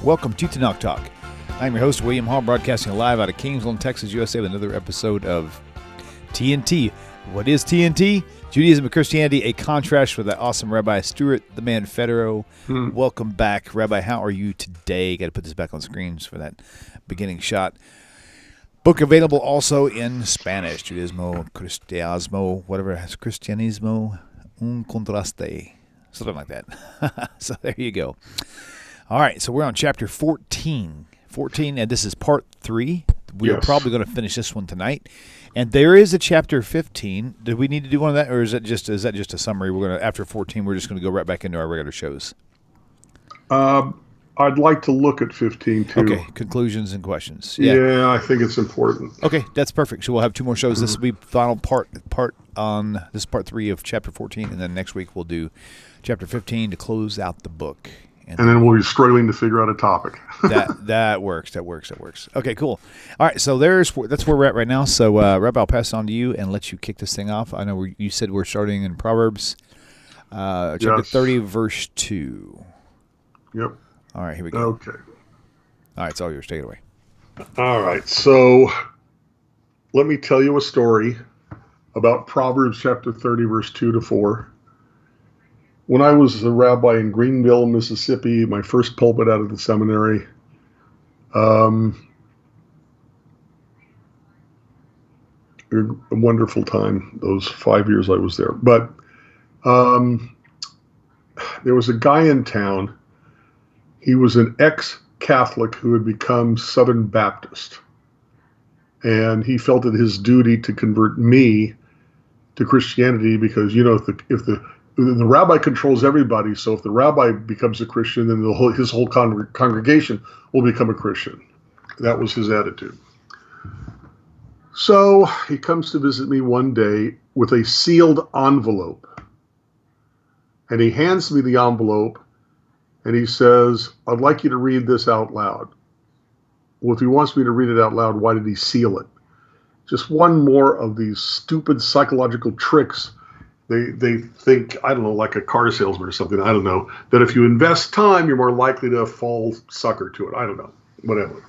Welcome to TaNaCh Talk. I'm your host, William Hall, broadcasting live out of Kingsland, Texas, USA, with another episode of TNT. What is TNT? Judaism and Christianity, a contrast with that awesome Rabbi Stuart the Man Federow. Welcome back, Rabbi. How are you today? Got to put this back on screens for that beginning shot. Book available also in Spanish, Judaismo, Cristianismo, whatever it has, Cristianismo, un contraste, something like that. So there you go. All right, so we're on chapter 14, and this is part 3. We are probably going to finish this one tonight. And there is a chapter 15. Do we need to do one of that, or is that just a summary? We're going to, after 14, we're just going to go right back into our regular shows. I'd like to look at 15 too. Okay, conclusions and questions. Yeah, I think it's important. Okay, that's perfect. So we'll have 2 more shows. This will be final part on this is part 3 of chapter 14, and then next week we'll do chapter 15 to close out the book. And then we'll be struggling to figure out a topic. That works. Okay, cool. All right, so that's where we're at right now. So, Rabbi, I'll pass it on to you and let you kick this thing off. I know you said we're starting in Proverbs, chapter 30, verse 2. Yep. All right, here we go. Okay. All right, it's all yours. Take it away. All right, so let me tell you a story about Proverbs chapter 30, verse 2 to 4. When I was a rabbi in Greenville, Mississippi, my first pulpit out of the seminary, a wonderful time, those 5 years I was there. But there was a guy in town. He was an ex-Catholic who had become Southern Baptist. And he felt it his duty to convert me to Christianity because, if the rabbi controls everybody, so if the rabbi becomes a Christian, then his whole congregation will become a Christian. That was his attitude. So he comes to visit me one day with a sealed envelope. And he hands me the envelope, and he says, "I'd like you to read this out loud." Well, if he wants me to read it out loud, why did he seal it? Just one more of these stupid psychological tricks. They think, I don't know, like a car salesman or something, I don't know, that if you invest time, you're more likely to fall sucker to it. I don't know, whatever.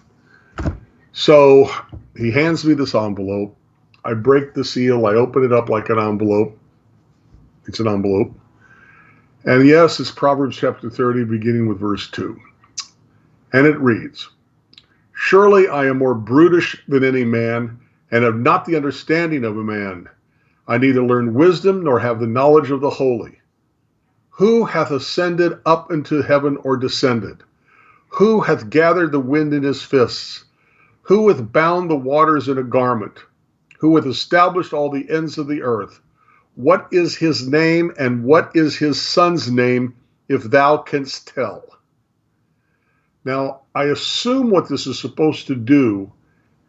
So he hands me this envelope. I break the seal. I open it up like an envelope. It's an envelope. And yes, it's Proverbs chapter 30, beginning with verse 2. And it reads, "Surely I am more brutish than any man, and have not the understanding of a man. I neither learn wisdom nor have the knowledge of the holy. Who hath ascended up into heaven or descended? Who hath gathered the wind in his fists? Who hath bound the waters in a garment? Who hath established all the ends of the earth? What is his name, and what is his son's name, if thou canst tell?" Now, I assume what this is supposed to do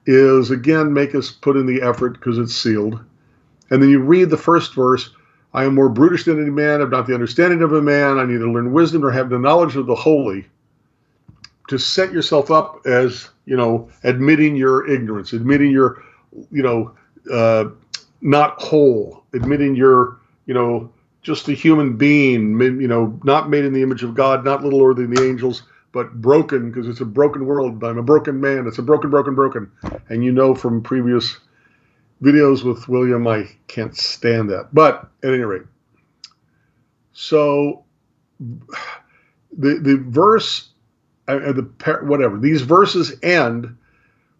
is, again, make us put in the effort because it's sealed. And then you read the first verse, "I am more brutish than any man, have not the understanding of a man, I neither learn wisdom nor have the knowledge of the holy," to set yourself up as, admitting your ignorance, admitting you're, not whole, admitting you're, just a human being, not made in the image of God, not little lower than the angels, but broken, because it's a broken world. I'm a broken man. It's a broken. And from previous videos with William, I can't stand that. But at any rate, so the verse, these verses end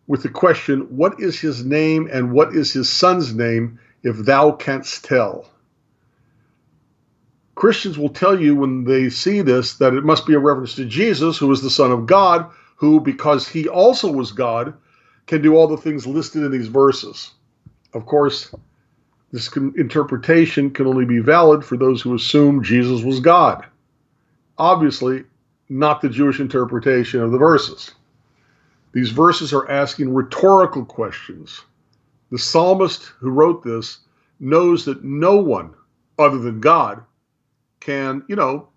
with the question, "What is his name, and what is his son's name, if thou canst tell?" Christians will tell you when they see this that it must be a reference to Jesus, who is the Son of God, who, because he also was God, can do all the things listed in these verses. Of course, this interpretation can only be valid for those who assume Jesus was God. Obviously, not the Jewish interpretation of the verses. These verses are asking rhetorical questions. The psalmist who wrote this knows that no one other than God can,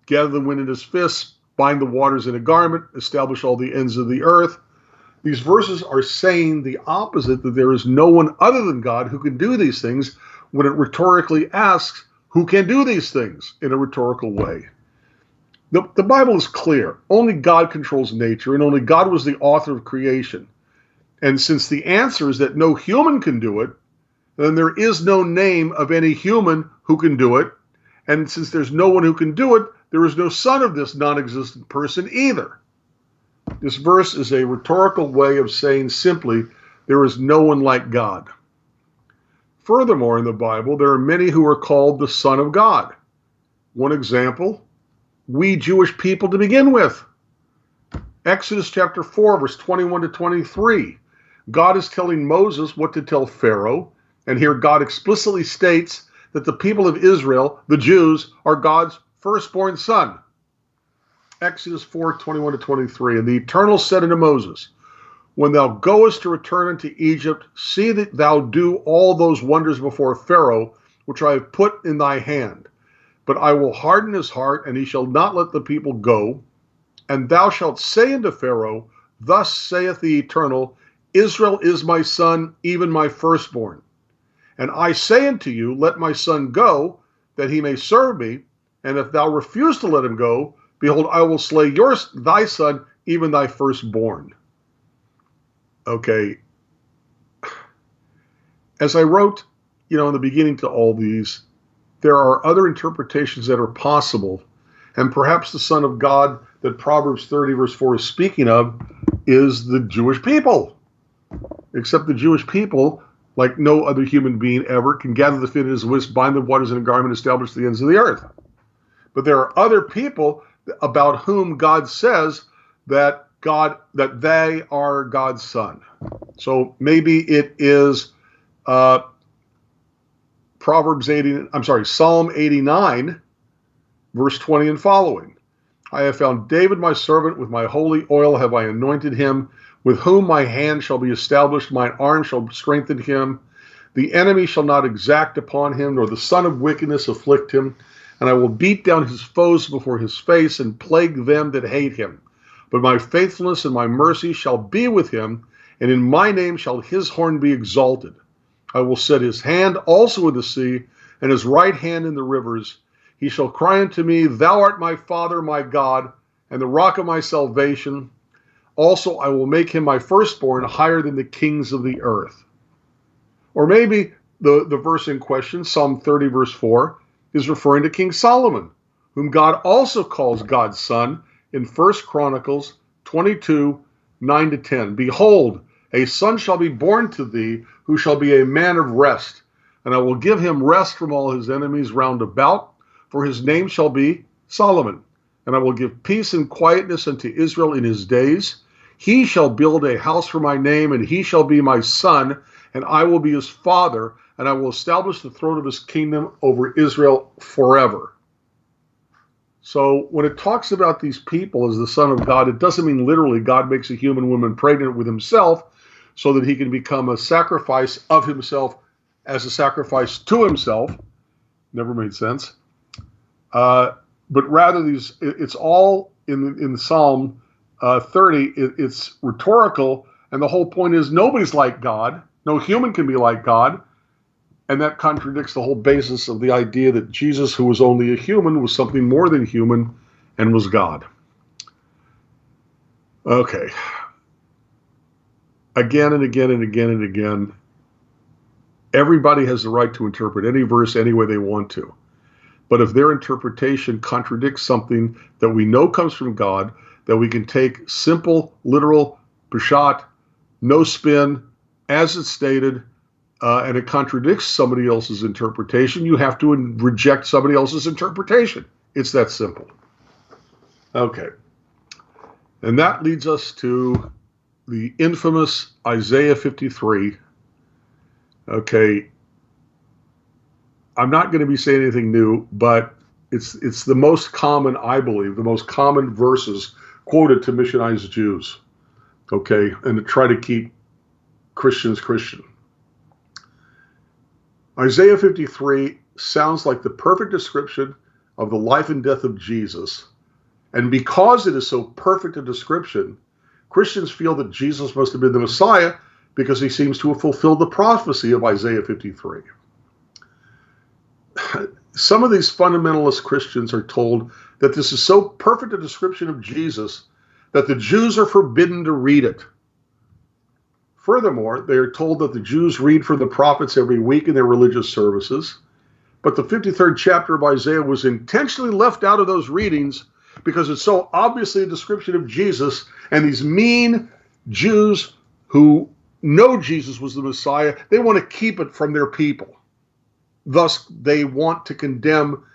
gather the wind in his fists, bind the waters in a garment, establish all the ends of the earth. These verses are saying the opposite, that there is no one other than God who can do these things, when it rhetorically asks, who can do these things, in a rhetorical way. The Bible is clear. Only God controls nature, and only God was the author of creation. And since the answer is that no human can do it, then there is no name of any human who can do it. And since there's no one who can do it, there is no son of this non-existent person either. This verse is a rhetorical way of saying simply, there is no one like God. Furthermore, in the Bible, there are many who are called the Son of God. One example, we Jewish people to begin with. Exodus chapter 4, verse 21 to 23. God is telling Moses what to tell Pharaoh, and here God explicitly states that the people of Israel, the Jews, are God's firstborn son. Exodus 4, 21 to 23. And the Eternal said unto Moses, when thou goest to return unto Egypt, see that thou do all those wonders before Pharaoh, which I have put in thy hand. But I will harden his heart, and he shall not let the people go. And thou shalt say unto Pharaoh, thus saith the Eternal, Israel is my son, even my firstborn. And I say unto you, let my son go, that he may serve me. And if thou refuse to let him go, behold, I will slay thy son, even thy firstborn. Okay. As I wrote, in the beginning to all these, there are other interpretations that are possible. And perhaps the Son of God that Proverbs 30 verse 4 is speaking of is the Jewish people. Except the Jewish people, like no other human being ever, can gather the field in his wisp, bind the waters in a garment, establish the ends of the earth. But there are other people about whom God says that they are God's son. So maybe it is Psalm 89, verse 20 and following. I have found David my servant, with my holy oil have I anointed him, with whom my hand shall be established, mine arm shall strengthen him. The enemy shall not exact upon him, nor the son of wickedness afflict him. And I will beat down his foes before his face, and plague them that hate him. But my faithfulness and my mercy shall be with him, and in my name shall his horn be exalted. I will set his hand also in the sea, and his right hand in the rivers. He shall cry unto me, thou art my Father, my God, and the rock of my salvation. Also I will make him my firstborn, higher than the kings of the earth. Or maybe the verse in question, Psalm 30 verse 4, is referring to King Solomon, whom God also calls God's son in 1 Chronicles 22, 9 to 10. Behold, a son shall be born to thee, who shall be a man of rest. And I will give him rest from all his enemies round about, for his name shall be Solomon. And I will give peace and quietness unto Israel in his days. He shall build a house for my name, and he shall be my son, and I will be his father, and I will establish the throne of his kingdom over Israel forever. So when it talks about these people as the Son of God, it doesn't mean literally God makes a human woman pregnant with himself so that he can become a sacrifice of himself as a sacrifice to himself. Never made sense. But rather, it's all in Psalm 30. It's rhetorical, and the whole point is nobody's like God. No human can be like God. And that contradicts the whole basis of the idea that Jesus, who was only a human, was something more than human and was God. Okay. Again and again and again and again, everybody has the right to interpret any verse any way they want to. But if their interpretation contradicts something that we know comes from God, that we can take simple, literal, peshat, no spin, as it's stated, and it contradicts somebody else's interpretation, you have to reject somebody else's interpretation. It's that simple. Okay. And that leads us to the infamous Isaiah 53. Okay. I'm not going to be saying anything new, but it's the most common, I believe, the most common verses quoted to missionize Jews. Okay. And to try to keep Christians Christian. Isaiah 53 sounds like the perfect description of the life and death of Jesus. And because it is so perfect a description, Christians feel that Jesus must have been the Messiah because he seems to have fulfilled the prophecy of Isaiah 53. some of these fundamentalist Christians are told that this is so perfect a description of Jesus that the Jews are forbidden to read it. Furthermore, they are told that the Jews read from the prophets every week in their religious services, but the 53rd chapter of Isaiah was intentionally left out of those readings because it's so obviously a description of Jesus, and these mean Jews who know Jesus was the Messiah, they want to keep it from their people. Thus, they want to condemn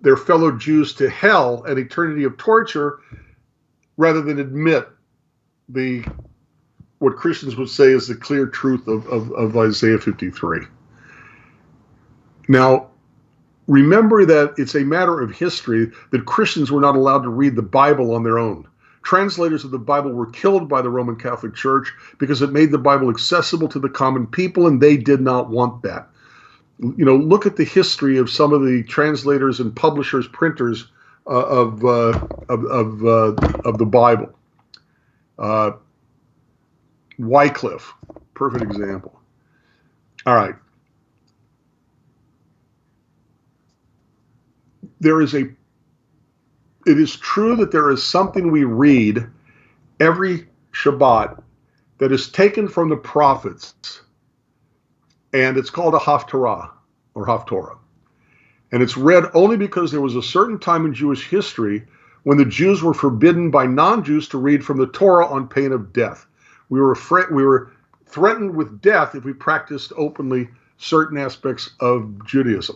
their fellow Jews to hell and eternity of torture rather than admit what Christians would say is the clear truth of Isaiah 53. Now, remember that it's a matter of history that Christians were not allowed to read the Bible on their own. Translators of the Bible were killed by the Roman Catholic Church because it made the Bible accessible to the common people, and they did not want that. Look at the history of some of the translators and publishers, printers of the Bible. Wycliffe, perfect example. All right. It is true that there is something we read every Shabbat that is taken from the prophets, and it's called a Haftarah or Haftorah. And it's read only because there was a certain time in Jewish history when the Jews were forbidden by non-Jews to read from the Torah on pain of death. We were threatened with death if we practiced openly certain aspects of Judaism.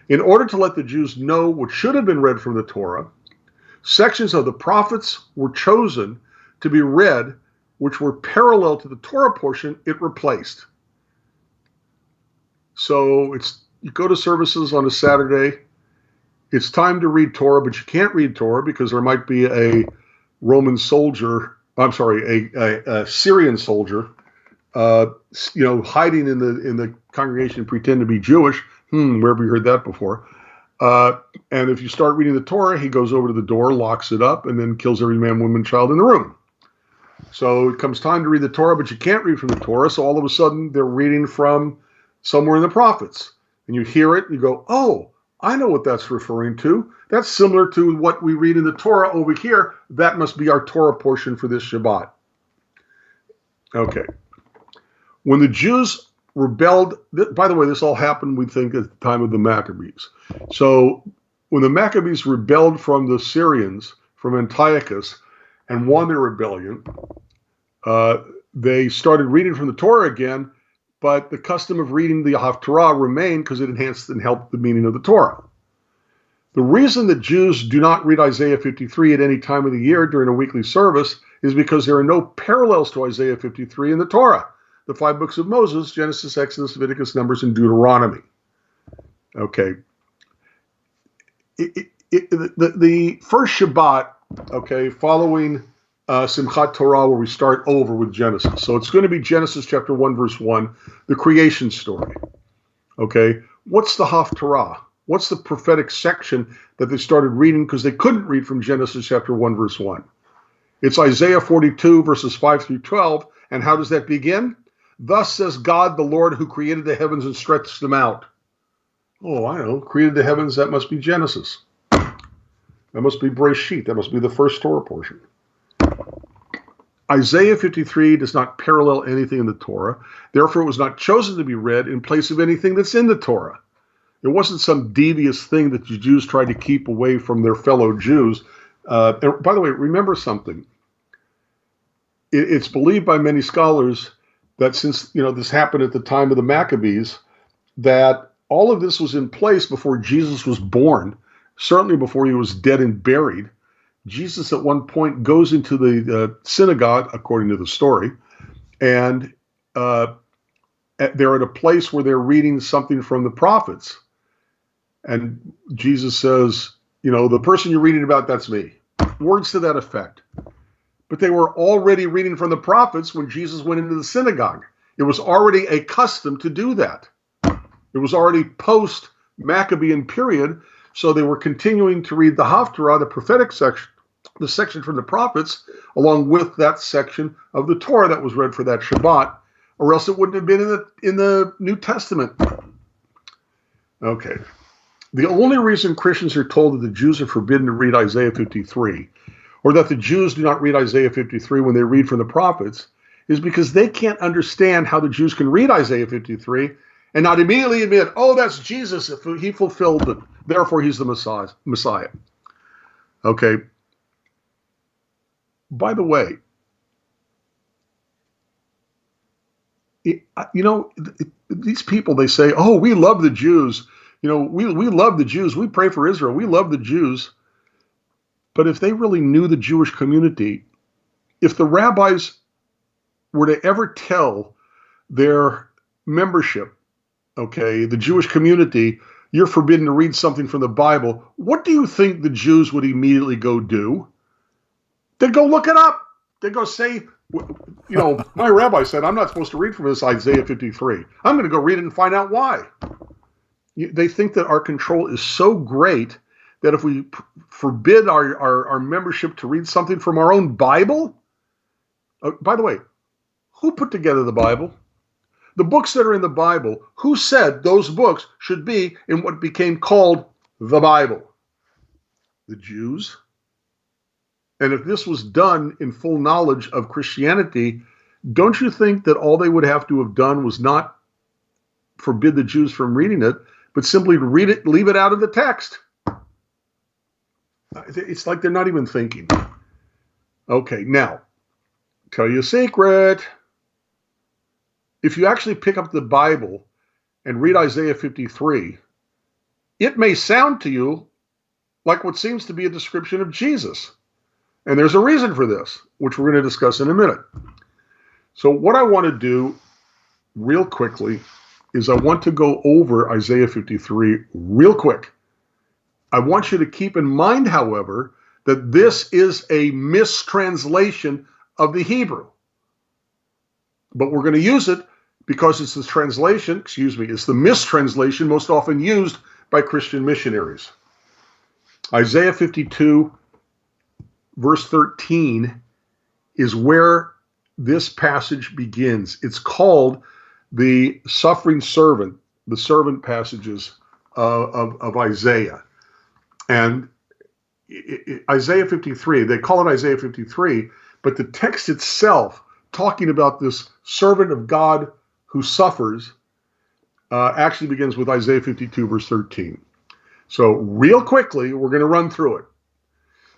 In order to let the Jews know what should have been read from the Torah, sections of the prophets were chosen to be read which were parallel to the Torah portion it replaced. So you go to services on a Saturday, it's time to read Torah, but you can't read Torah because there might be a Roman soldier, a Syrian soldier, hiding in the congregation and pretend to be Jewish. Where have you heard that before? And if you start reading the Torah, he goes over to the door, locks it up, and then kills every man, woman, child in the room. So it comes time to read the Torah, but you can't read from the Torah. So all of a sudden, they're reading from somewhere in the prophets. And you hear it, and you go, oh, I know what that's referring to. That's similar to what we read in the Torah over here. That must be our Torah portion for this Shabbat. Okay. When the Jews rebelled, by the way, this all happened, we think, at the time of the Maccabees. So when the Maccabees rebelled from the Syrians, from Antiochus, and won their rebellion, they started reading from the Torah again, but the custom of reading the Haftarah remained because it enhanced and helped the meaning of the Torah. The reason that Jews do not read Isaiah 53 at any time of the year during a weekly service is because there are no parallels to Isaiah 53 in the Torah, the 5 books of Moses, Genesis, Exodus, Leviticus, Numbers, and Deuteronomy. Okay. The first Shabbat, okay, following Simchat Torah, where we start over with Genesis. So it's going to be Genesis chapter 1, verse 1, the creation story. Okay. What's the Haftarah? What's the prophetic section that they started reading because they couldn't read from Genesis chapter 1, verse 1? It's Isaiah 42, verses 5 through 12. And how does that begin? Thus says God, the Lord, who created the heavens and stretched them out. Oh, I know. Created the heavens, that must be Genesis. That must be Bereshit. That must be the first Torah portion. Isaiah 53 does not parallel anything in the Torah. Therefore, it was not chosen to be read in place of anything that's in the Torah. It wasn't some devious thing that the Jews tried to keep away from their fellow Jews. And by the way, remember something. It's believed by many scholars that since this happened at the time of the Maccabees, that all of this was in place before Jesus was born, certainly before he was dead and buried. Jesus at one point goes into the synagogue, according to the story, and they're at a place where they're reading something from the prophets. And Jesus says, the person you're reading about, that's me. Words to that effect. But they were already reading from the prophets when Jesus went into the synagogue. It was already a custom to do that. It was already post-Maccabean period, so they were continuing to read the Haftarah, the prophetic section, the section from the prophets, along with that section of the Torah that was read for that Shabbat, or else it wouldn't have been in the New Testament. Okay. The only reason Christians are told that the Jews are forbidden to read Isaiah 53, or that the Jews do not read Isaiah 53 when they read from the prophets, is because they can't understand how the Jews can read Isaiah 53 and not immediately admit, oh, that's Jesus, he fulfilled it, therefore he's the Messiah. Okay. By the way, these people, they say, oh, we love the Jews. We love the Jews. We pray for Israel. We love the Jews. But if they really knew the Jewish community, if the rabbis were to ever tell their membership, okay, the Jewish community, you're forbidden to read something from the Bible, what do you think the Jews would immediately go do? They'd go look it up. They'd go say, my rabbi said I'm not supposed to read from this Isaiah 53. I'm going to go read it and find out why. They think that our control is so great that if we forbid our membership to read something from our own Bible, by the way, who put together the Bible? The books that are in the Bible, who said those books should be in what became called the Bible? The Jews. And if this was done in full knowledge of Christianity, don't you think that all they would have to have done was not forbid the Jews from reading it, but simply read it, leave it out of the text? It's like they're not even thinking. Okay, now, tell you a secret. If you actually pick up the Bible and read Isaiah 53, it may sound to you like what seems to be a description of Jesus. And there's a reason for this, which we're going to discuss in a minute. So what I want to do real quickly is I want to go over Isaiah 53 real quick. I want you to keep in mind, however, that this is a mistranslation of the Hebrew. But we're going to use it because it's the translation, it's the mistranslation most often used by Christian missionaries. Isaiah 52, verse 13, is where this passage begins. It's called the suffering servant, the servant passages of Isaiah. And Isaiah 53, they call it Isaiah 53, but the text itself, talking about this servant of God who suffers, actually begins with Isaiah 52, verse 13. So real quickly, we're going to run through it.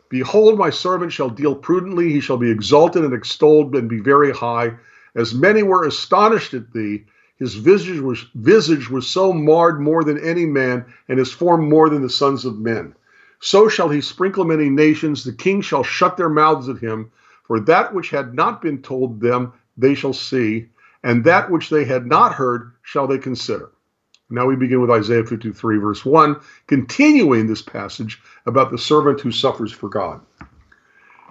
Behold, my servant shall deal prudently. He shall be exalted and extolled and be very high. As many were astonished at thee, his visage was so marred more than any man, and his form more than the sons of men. So shall he sprinkle many nations. The kings shall shut their mouths at him. For that which had not been told them, they shall see, and that which they had not heard shall they consider. Now we begin with Isaiah 53, verse 1, continuing this passage about the servant who suffers for God.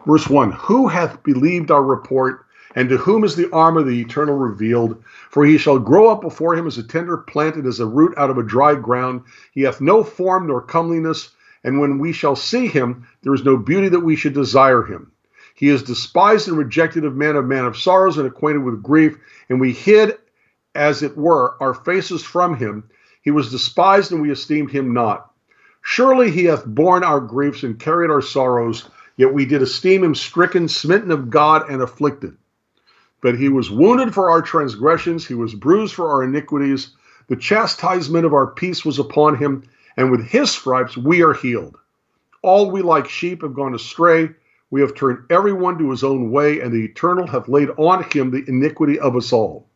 Verse 1, who hath believed our report, and to whom is the arm of the Eternal revealed? For he shall grow up before him as a tender plant and as a root out of a dry ground. He hath no form nor comeliness, and when we shall see him, there is no beauty that we should desire him. He is despised and rejected of man of sorrows, and acquainted with grief, and we hid, as it were, our faces from him. He was despised, and we esteemed him not. Surely he hath borne our griefs and carried our sorrows, yet we did esteem him stricken, smitten of God, and afflicted. But he was wounded for our transgressions, he was bruised for our iniquities. The chastisement of our peace was upon him, and with his stripes we are healed. All we like sheep have gone astray. We have turned every one to his own way, and the Eternal hath laid on him the iniquity of us all.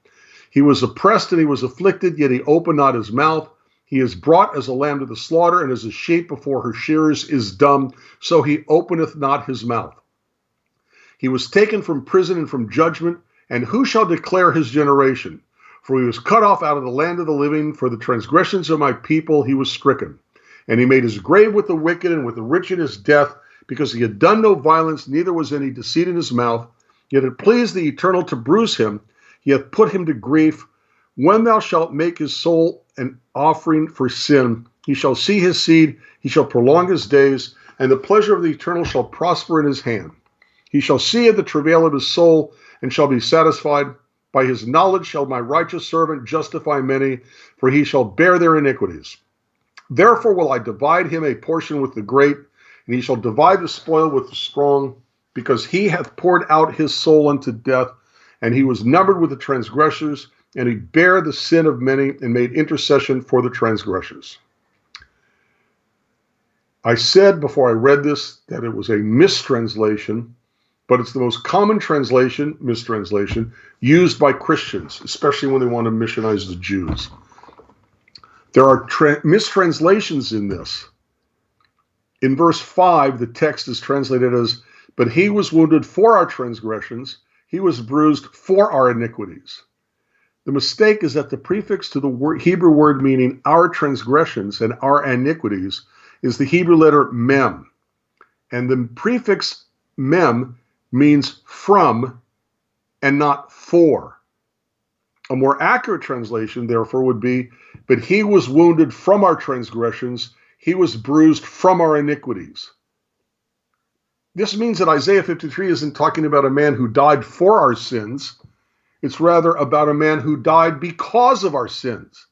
He was oppressed and he was afflicted, yet he opened not his mouth. He is brought as a lamb to the slaughter, and as a sheep before her shearers is dumb, so he openeth not his mouth. He was taken from prison and from judgment, and who shall declare his generation? For he was cut off out of the land of the living. For the transgressions of my people he was stricken. And he made his grave with the wicked, and with the rich in his death, because he had done no violence, neither was any deceit in his mouth. Yet it pleased the Eternal to bruise him. He hath put him to grief. When thou shalt make his soul an offering for sin, he shall see his seed, he shall prolong his days, and the pleasure of the Eternal shall prosper in his hand. He shall see the travail of his soul, and shall be satisfied. By his knowledge shall my righteous servant justify many, for he shall bear their iniquities. Therefore will I divide him a portion with the great, and he shall divide the spoil with the strong, because he hath poured out his soul unto death, and he was numbered with the transgressors, and he bare the sin of many, and made intercession for the transgressors. I said before I read this that it was a mistranslation, but it's the most common mistranslation, used by Christians, especially when they want to missionize the Jews. There are mistranslations in this. In verse 5, the text is translated as, but he was wounded for our transgressions, he was bruised for our iniquities. The mistake is that the prefix to the Hebrew word meaning our transgressions and our iniquities is the Hebrew letter mem. And the prefix mem means from and not for. A more accurate translation, therefore, would be, but he was wounded from our transgressions, he was bruised from our iniquities. This means that Isaiah 53 isn't talking about a man who died for our sins. It's rather about a man who died because of our sins.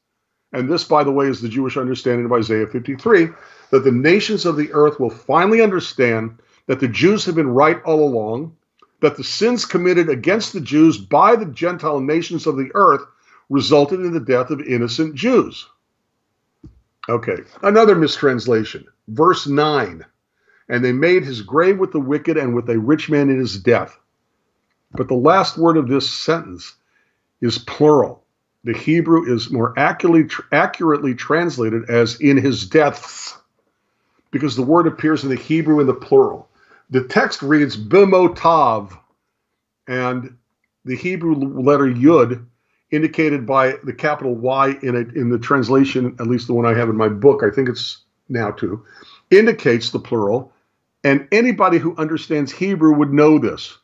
And this, by the way, is the Jewish understanding of Isaiah 53, that the nations of the earth will finally understand that the Jews have been right all along, that the sins committed against the Jews by the Gentile nations of the earth resulted in the death of innocent Jews. Okay, another mistranslation. Verse 9, and they made his grave with the wicked and with a rich man in his death. But the last word of this sentence is plural. The Hebrew is more accurately translated as in his deaths, because the word appears in the Hebrew in the plural. The text reads b'motav, and the Hebrew letter yud, indicated by the capital Y in the translation, at least the one I have in my book, I think it's now too, indicates the plural, and anybody who understands Hebrew would know this.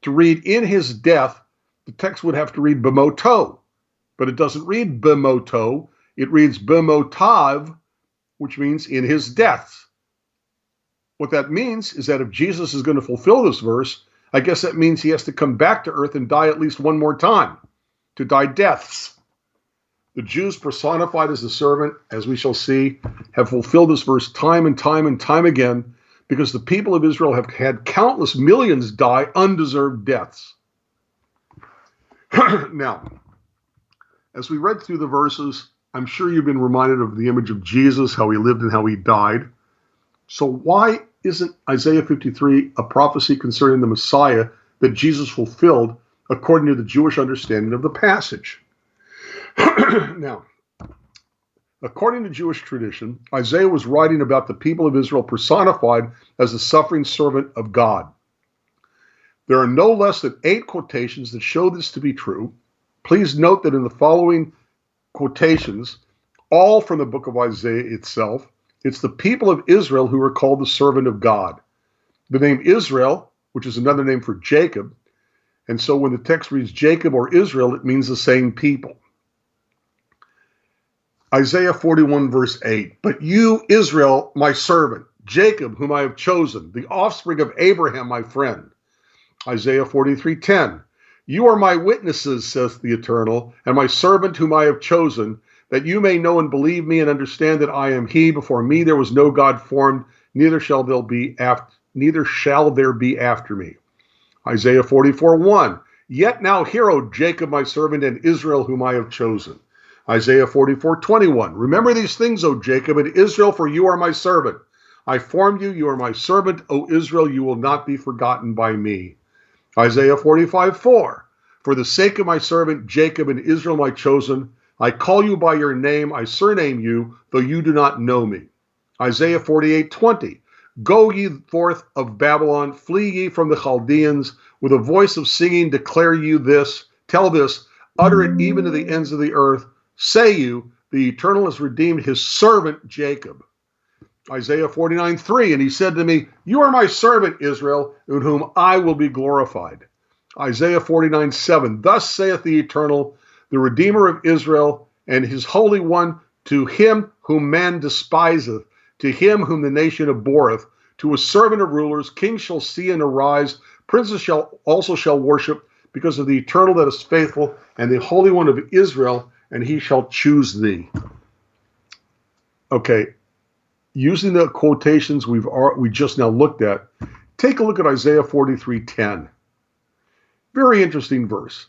To read in his death, the text would have to read b'moto, but it doesn't read b'moto, it reads b'motav, which means in his death. What that means is that if Jesus is going to fulfill this verse, I guess that means he has to come back to earth and die at least one more time, to die deaths. The Jews personified as the servant, as we shall see, have fulfilled this verse time and time and time again, because the people of Israel have had countless millions die undeserved deaths. Now, as we read through the verses, I'm sure you've been reminded of the image of Jesus, how he lived and how he died. So why isn't Isaiah 53 a prophecy concerning the Messiah that Jesus fulfilled according to the Jewish understanding of the passage? Now, according to Jewish tradition, Isaiah was writing about the people of Israel personified as the suffering servant of God. There are no less than 8 quotations that show this to be true. Please note that in the following quotations, all from the book of Isaiah itself, it's the people of Israel who are called the servant of God. The name Israel, which is another name for Jacob, and so when the text reads Jacob or Israel, it means the same people. Isaiah 41 verse 8, but you, Israel, my servant, Jacob, whom I have chosen, the offspring of Abraham, my friend. Isaiah 43:10, you are my witnesses, saith the Eternal, and my servant whom I have chosen, that you may know and believe me and understand that I am he. Before me there was no God formed, neither shall there be after me. Isaiah 44:1, yet now hear, O Jacob, my servant, and Israel, whom I have chosen. Isaiah 44:21, remember these things, O Jacob, and Israel, for you are my servant. I formed you, you are my servant, O Israel, you will not be forgotten by me. Isaiah 45:4, for the sake of my servant Jacob and Israel, my chosen, I call you by your name, I surname you, though you do not know me. Isaiah 48:20, go ye forth of Babylon, flee ye from the Chaldeans, with a voice of singing declare you this, tell this, utter it even to the ends of the earth. Say you, the Eternal has redeemed his servant Jacob. Isaiah 49:3, and he said to me, you are my servant Israel, in whom I will be glorified. Isaiah 49:7, thus saith the Eternal, the Redeemer of Israel, and his Holy One, to him whom man despiseth, to him whom the nation abhorreth, to a servant of rulers, kings shall see and arise, princes shall worship, because of the Eternal that is faithful, and the Holy One of Israel, and he shall choose thee. Okay, using the quotations we just now looked at, take a look at Isaiah 43:10. Very interesting verse.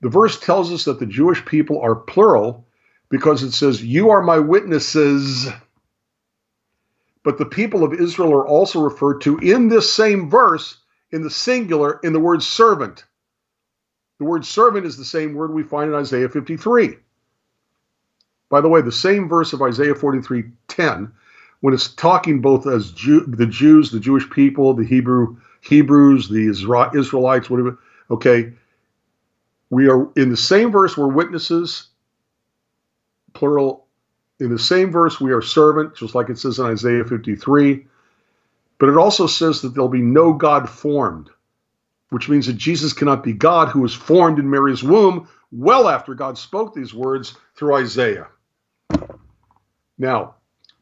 The verse tells us that the Jewish people are plural because it says, "You are my witnesses." But the people of Israel are also referred to in this same verse in the singular in the word servant. The word servant is the same word we find in Isaiah 53. By the way, the same verse of Isaiah 43:10, when it's talking both as the Jews, the Jewish people, the Hebrews, the Israelites, whatever, okay, we are in the same verse, we're witnesses, plural. In the same verse, we are servant, just like it says in Isaiah 53. But it also says that there'll be no God formed, which means that Jesus cannot be God who was formed in Mary's womb well after God spoke these words through Isaiah. Now,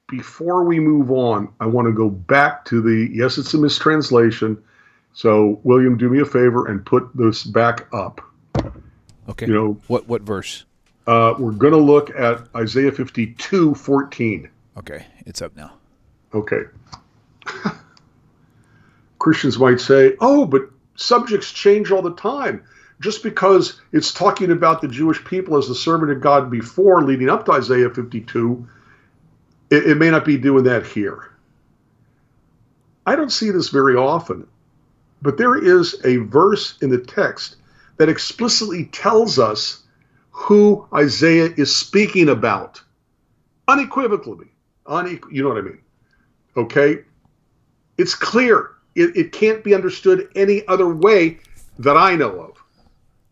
before we move on, I want to go back to yes, it's a mistranslation. So, William, do me a favor and put this back up. Okay. What verse? We're going to look at Isaiah 52:14. Okay, it's up now. Okay. Christians might say, oh, but subjects change all the time. Just because it's talking about the Jewish people as the servant of God before, leading up to Isaiah 52, it may not be doing that here. I don't see this very often, but there is a verse in the text that explicitly tells us who Isaiah is speaking about, unequivocally. You know what I mean? Okay? It's clear. It can't be understood any other way that I know of.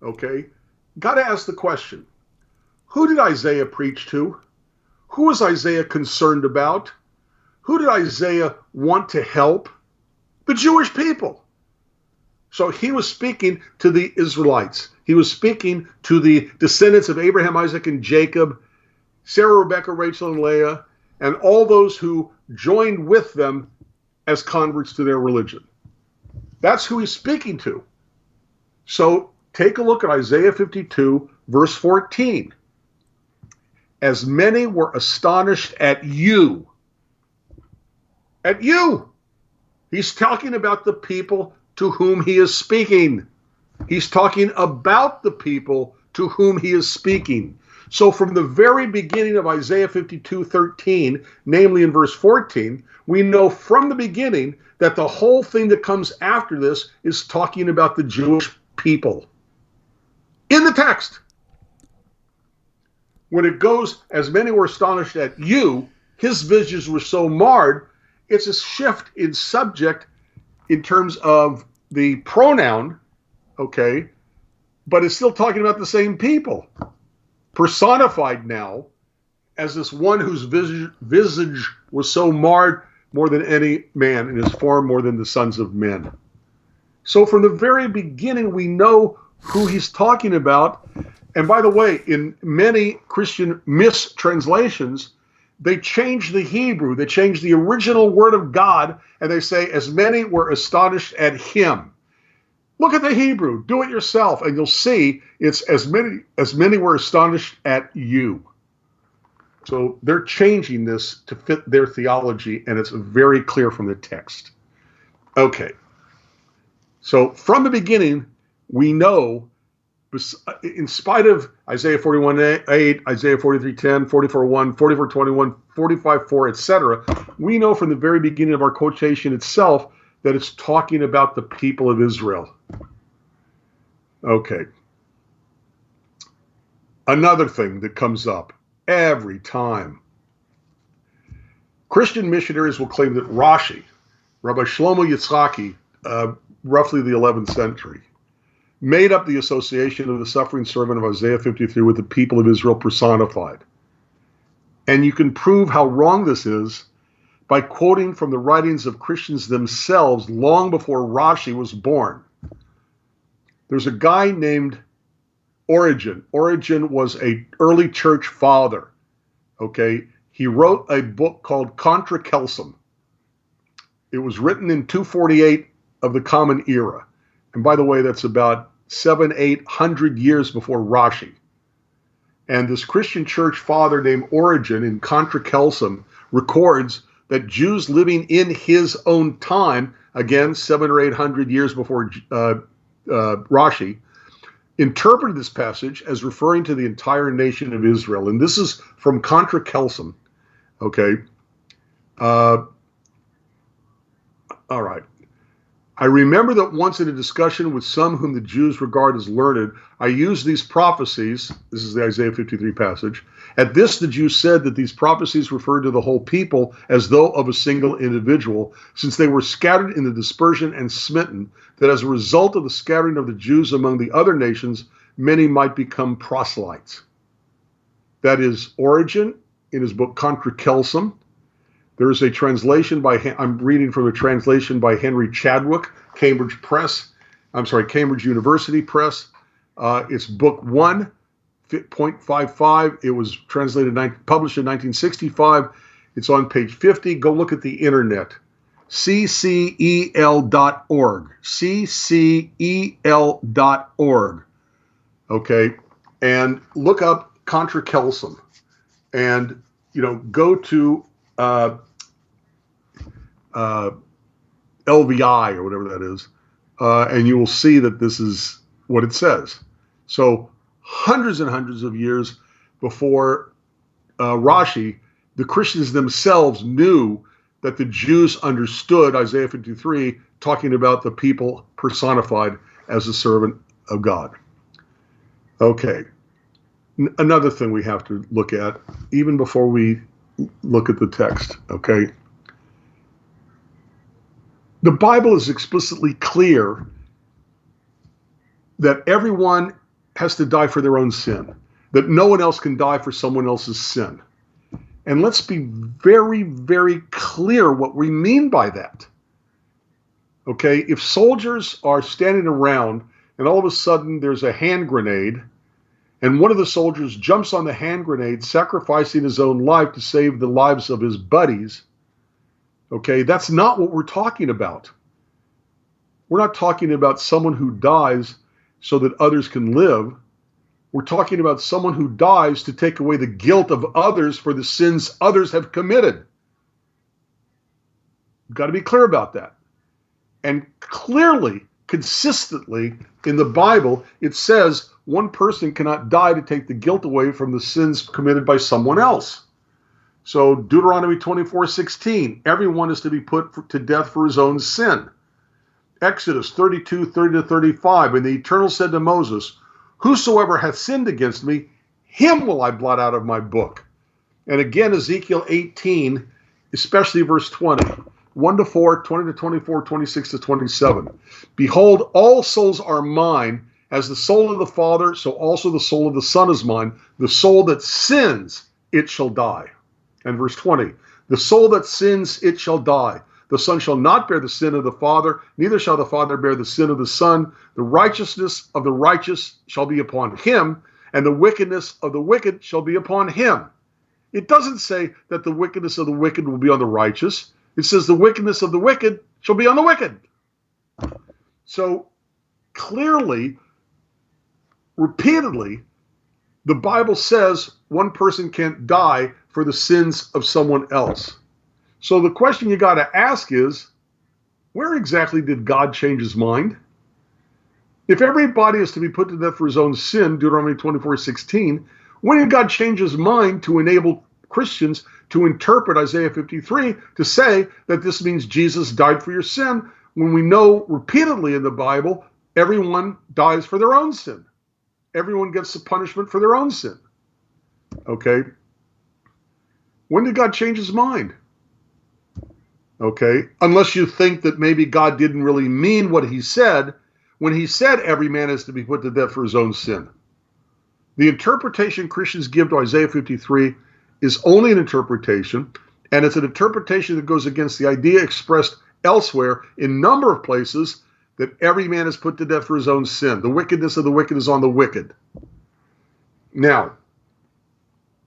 Okay? Got to ask the question, who did Isaiah preach to? Who was Isaiah concerned about? Who did Isaiah want to help? The Jewish people. So he was speaking to the Israelites. He was speaking to the descendants of Abraham, Isaac, and Jacob, Sarah, Rebecca, Rachel, and Leah, and all those who joined with them as converts to their religion. That's who he's speaking to. So take a look at Isaiah 52, verse 14. As many were astonished at you. At you. He's talking about the people to whom he is speaking. He's talking about the people to whom he is speaking. So from the very beginning of Isaiah 52:13, namely in verse 14, we know from the beginning that the whole thing that comes after this is talking about the Jewish people. In the text. When it goes, as many were astonished at you, his visions were so marred, it's a shift in subject in terms of the pronoun, okay, but it's still talking about the same people, personified now as this one whose visage was so marred more than any man, and his form more than the sons of men. So from the very beginning, we know who he's talking about. And by the way, in many Christian mistranslations, they change the Hebrew, they change the original word of God, and they say, as many were astonished at him. Look at the Hebrew, do it yourself, and you'll see it's as many were astonished at you. So they're changing this to fit their theology, and it's very clear from the text. Okay. So from the beginning, we know, in spite of Isaiah 41:8, Isaiah 43:10, 44:1, 44:21, 45:4, etc., we know from the very beginning of our quotation itself that it's talking about the people of Israel. Okay. Another thing that comes up every time. Christian missionaries will claim that Rashi, Rabbi Shlomo Yitzhaki, roughly the 11th century, made up the association of the suffering servant of Isaiah 53 with the people of Israel personified. And you can prove how wrong this is by quoting from the writings of Christians themselves long before Rashi was born. There's a guy named Origen. Origen was an early church father. Okay, he wrote a book called Contradictions. It was written in 248 of the Common Era. And by the way, that's about 700-800 years before Rashi. And this Christian church father named Origen in Contra Celsum records that Jews living in his own time, again, 700 or 800 years before Rashi, interpreted this passage as referring to the entire nation of Israel. And this is from Contra Celsum. Okay. All right. I remember that once in a discussion with some whom the Jews regard as learned, I used these prophecies. This is the Isaiah 53 passage. At this, the Jews said that these prophecies referred to the whole people as though of a single individual, since they were scattered in the dispersion and smitten, that as a result of the scattering of the Jews among the other nations, many might become proselytes. That is Origen in his book Contra Celsum. There is a translation I'm reading from a translation by Henry Chadwick, Cambridge University Press. It's book 1.55. It was published in 1965. It's on page 50. Go look at the internet. ccel.org. ccel.org. Okay. And look up Contra Celsum. And, go to LVI or whatever that is, and you will see that this is what it says. So hundreds and hundreds of years before Rashi, the Christians themselves knew that the Jews understood Isaiah 53, talking about the people personified as a servant of God. Okay. Another thing we have to look at, even before we look at the text, okay? The Bible is explicitly clear that everyone has to die for their own sin, that no one else can die for someone else's sin. And let's be very, very clear what we mean by that. Okay, if soldiers are standing around and all of a sudden there's a hand grenade and one of the soldiers jumps on the hand grenade, sacrificing his own life to save the lives of his buddies, okay, that's not what we're talking about. We're not talking about someone who dies so that others can live. We're talking about someone who dies to take away the guilt of others for the sins others have committed. You've got to be clear about that. And clearly, consistently in the Bible, it says one person cannot die to take the guilt away from the sins committed by someone else. So Deuteronomy 24:16, everyone is to be put to death for his own sin. Exodus 32:30-35, and the Eternal said to Moses, whosoever hath sinned against me, him will I blot out of my book. And again, Ezekiel 18, especially verse 20, 1-4, 20-24, 26-27. Behold, all souls are mine, as the soul of the Father, so also the soul of the Son is mine. The soul that sins, it shall die. And verse 20, the soul that sins, it shall die. The Son shall not bear the sin of the Father, neither shall the Father bear the sin of the Son. The righteousness of the righteous shall be upon him, and the wickedness of the wicked shall be upon him. It doesn't say that the wickedness of the wicked will be on the righteous. It says the wickedness of the wicked shall be on the wicked. So clearly, repeatedly, the Bible says one person can't die for the sins of someone else. So the question you got to ask is, where exactly did God change his mind? If everybody is to be put to death for his own sin, Deuteronomy 24:16, when did God change his mind to enable Christians to interpret Isaiah 53 to say that this means Jesus died for your sin, when we know repeatedly in the Bible, everyone dies for their own sin. Everyone gets the punishment for their own sin. Okay? When did God change his mind? Okay? Unless you think that maybe God didn't really mean what he said when he said every man is to be put to death for his own sin. The interpretation Christians give to Isaiah 53 is only an interpretation, and it's an interpretation that goes against the idea expressed elsewhere in a number of places that every man is put to death for his own sin. The wickedness of the wicked is on the wicked. Now,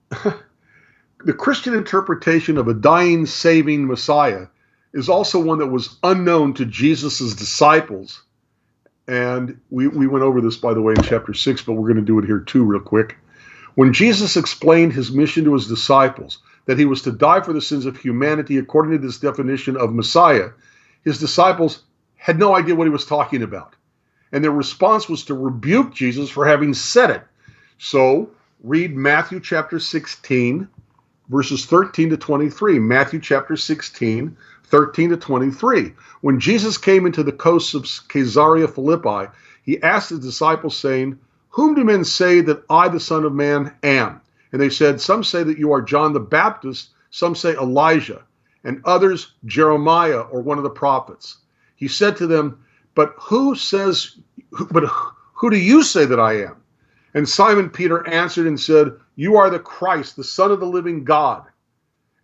the Christian interpretation of a dying, saving Messiah is also one that was unknown to Jesus' disciples. And we went over this, by the way, in chapter 6, but we're going to do it here too real quick. When Jesus explained his mission to his disciples, that he was to die for the sins of humanity according to this definition of Messiah, his disciples had no idea what he was talking about. And their response was to rebuke Jesus for having said it. So read Matthew chapter 16, verses 13 to 23. Matthew chapter 16, 13 to 23. When Jesus came into the coasts of Caesarea Philippi, he asked his disciples, saying, "Whom do men say that I, the Son of Man, am?" And they said, "Some say that you are John the Baptist, some say Elijah, and others Jeremiah or one of the prophets." He said to them, But who do you say that I am?" And Simon Peter answered and said, "You are the Christ, the Son of the living God."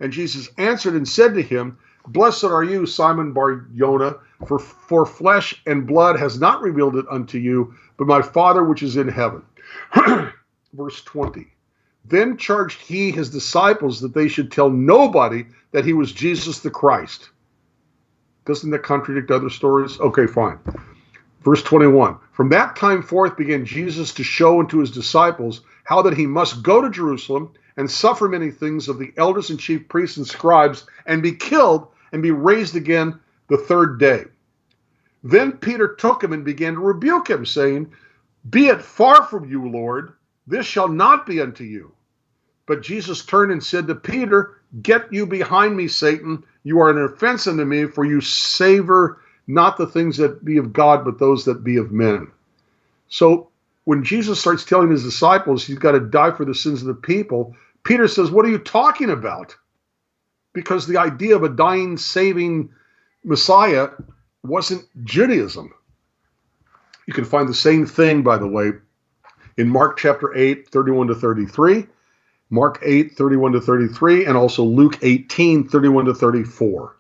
And Jesus answered and said to him, "Blessed are you, Simon Bar-Jonah, for flesh and blood has not revealed it unto you, but my Father which is in heaven." Verse 20. Then charged he his disciples that they should tell nobody that he was Jesus the Christ. Doesn't that contradict other stories? Okay, fine. Verse 21. From that time forth began Jesus to show unto his disciples how that he must go to Jerusalem and suffer many things of the elders and chief priests and scribes, and be killed and be raised again the third day. Then Peter took him and began to rebuke him, saying, "Be it far from you, Lord, this shall not be unto you." But Jesus turned and said to Peter, "Get you behind me, Satan. You are an offense unto me, for you savor not the things that be of God, but those that be of men." So when Jesus starts telling his disciples he's got to die for the sins of the people, Peter says, "What are you talking about?" Because the idea of a dying, saving Messiah wasn't Judaism. You can find the same thing, by the way, in Mark chapter 8, 31 to 33, Mark 8, 31 to 33, and also Luke 18, 31 to 34.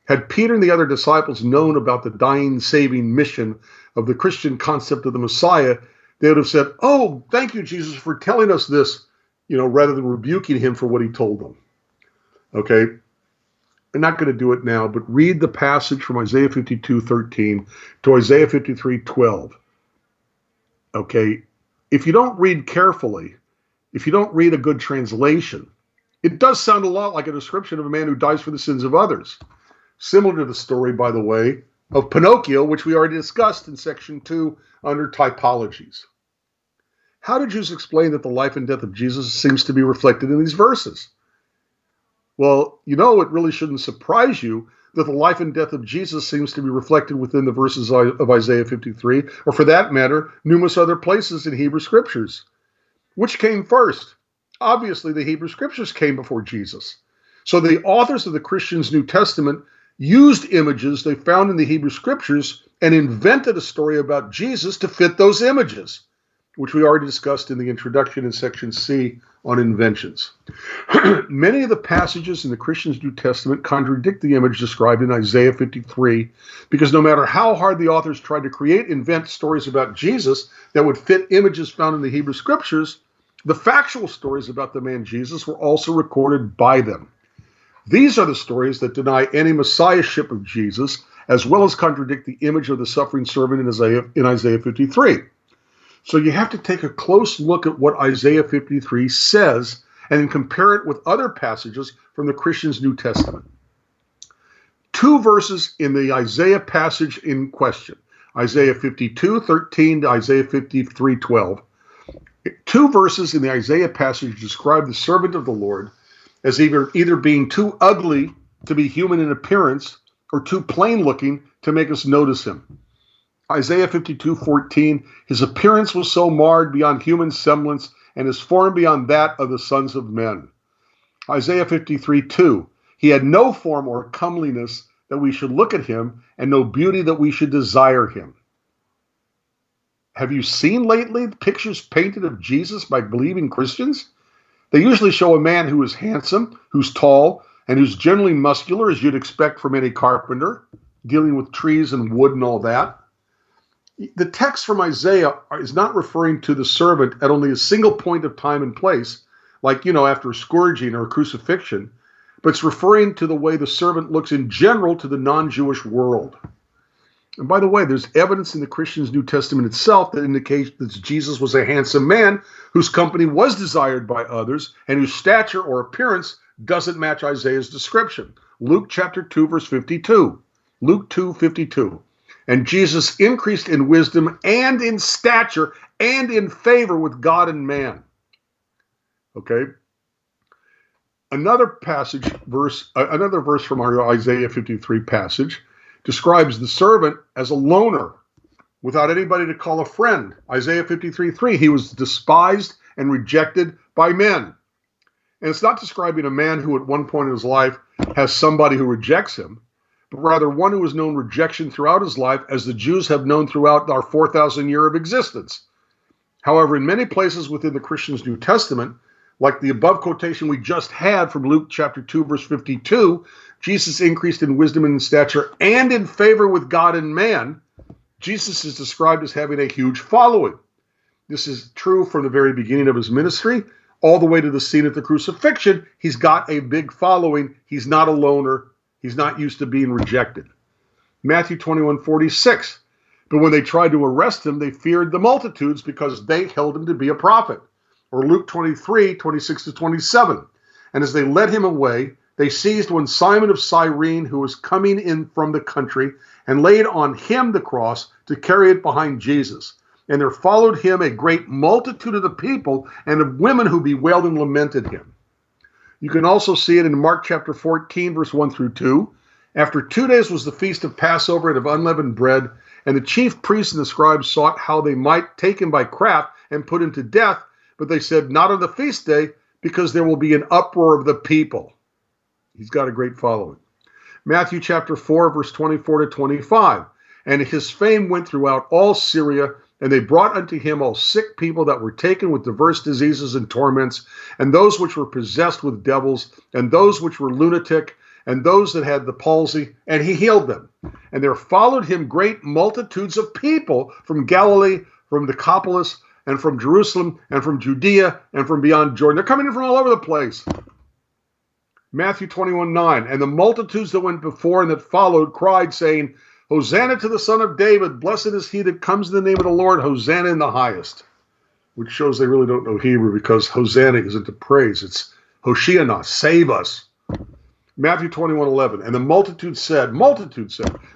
Had Peter and the other disciples known about the dying, saving mission of the Christian concept of the Messiah, they would have said, "Oh, thank you, Jesus, for telling us this," rather than rebuking him for what he told them. Okay? I'm not going to do it now, but read the passage from Isaiah 52:13 to Isaiah 53:12. Okay? If you don't read carefully, if you don't read a good translation, it does sound a lot like a description of a man who dies for the sins of others. Similar to the story, by the way, of Pinocchio, which we already discussed in section 2 under typologies. How do Jews explain that the life and death of Jesus seems to be reflected in these verses? Well, it really shouldn't surprise you that the life and death of Jesus seems to be reflected within the verses of Isaiah 53, or for that matter, numerous other places in Hebrew scriptures. Which came first? Obviously, the Hebrew scriptures came before Jesus. So the authors of the Christian's New Testament used images they found in the Hebrew scriptures and invented a story about Jesus to fit those images, which we already discussed in the introduction in section C on inventions. Many of the passages in the Christian's New Testament contradict the image described in Isaiah 53, because no matter how hard the authors tried to invent stories about Jesus that would fit images found in the Hebrew scriptures, the factual stories about the man Jesus were also recorded by them. These are the stories that deny any messiahship of Jesus, as well as contradict the image of the suffering servant in Isaiah 53. So you have to take a close look at what Isaiah 53 says and then compare it with other passages from the Christian's New Testament. Two verses in the Isaiah passage in question, Isaiah 52:13 to Isaiah 53:12. Two verses in the Isaiah passage describe the servant of the Lord as either being too ugly to be human in appearance or too plain looking to make us notice him. Isaiah 52:14, his appearance was so marred beyond human semblance, and his form beyond that of the sons of men. Isaiah 53:2, he had no form or comeliness that we should look at him, and no beauty that we should desire him. Have you seen lately pictures painted of Jesus by believing Christians? They usually show a man who is handsome, who's tall, and who's generally muscular, as you'd expect from any carpenter, dealing with trees and wood and all that. The text from Isaiah is not referring to the servant at only a single point of time and place, like, after a scourging or a crucifixion, but it's referring to the way the servant looks in general to the non-Jewish world. And by the way, there's evidence in the Christian's New Testament itself that indicates that Jesus was a handsome man whose company was desired by others and whose stature or appearance doesn't match Isaiah's description. Luke chapter 2, verse 52. Luke 2:52. And Jesus increased in wisdom and in stature and in favor with God and man. Okay. Another verse from our Isaiah 53 passage describes the servant as a loner without anybody to call a friend. Isaiah 53:3, he was despised and rejected by men. And it's not describing a man who at one point in his life has somebody who rejects him, but rather one who has known rejection throughout his life, as the Jews have known throughout our 4,000 year of existence. However, in many places within the Christian's New Testament, like the above quotation we just had from Luke chapter 2, verse 52, Jesus increased in wisdom and in stature and in favor with God and man. Jesus is described as having a huge following. This is true from the very beginning of his ministry, all the way to the scene at the crucifixion. He's got a big following. He's not a loner. He's not used to being rejected. Matthew 21:46. But when they tried to arrest him, they feared the multitudes because they held him to be a prophet. Or Luke 23:26-27. And as they led him away, they seized one Simon of Cyrene, who was coming in from the country, and laid on him the cross to carry it behind Jesus. And there followed him a great multitude of the people and of women who bewailed and lamented him. You can also see it in Mark chapter 14, verse 1-2. After 2 days was the feast of Passover and of unleavened bread, and the chief priests and the scribes sought how they might take him by craft and put him to death, but they said, not on the feast day, because there will be an uproar of the people. He's got a great following. Matthew chapter 4, verse 24-25. And his fame went throughout all Syria, and they brought unto him all sick people that were taken with diverse diseases and torments, and those which were possessed with devils, and those which were lunatic, and those that had the palsy, and he healed them. And there followed him great multitudes of people from Galilee, from Decapolis, and from Jerusalem, and from Judea, and from beyond Jordan. They're coming in from all over the place. Matthew 21:9. And the multitudes that went before and that followed cried, saying, Hosanna to the Son of David. Blessed is he that comes in the name of the Lord. Hosanna in the highest. Which shows they really don't know Hebrew, because Hosanna isn't a praise. It's Hoshiana, save us. Matthew 21:11. And the multitude said,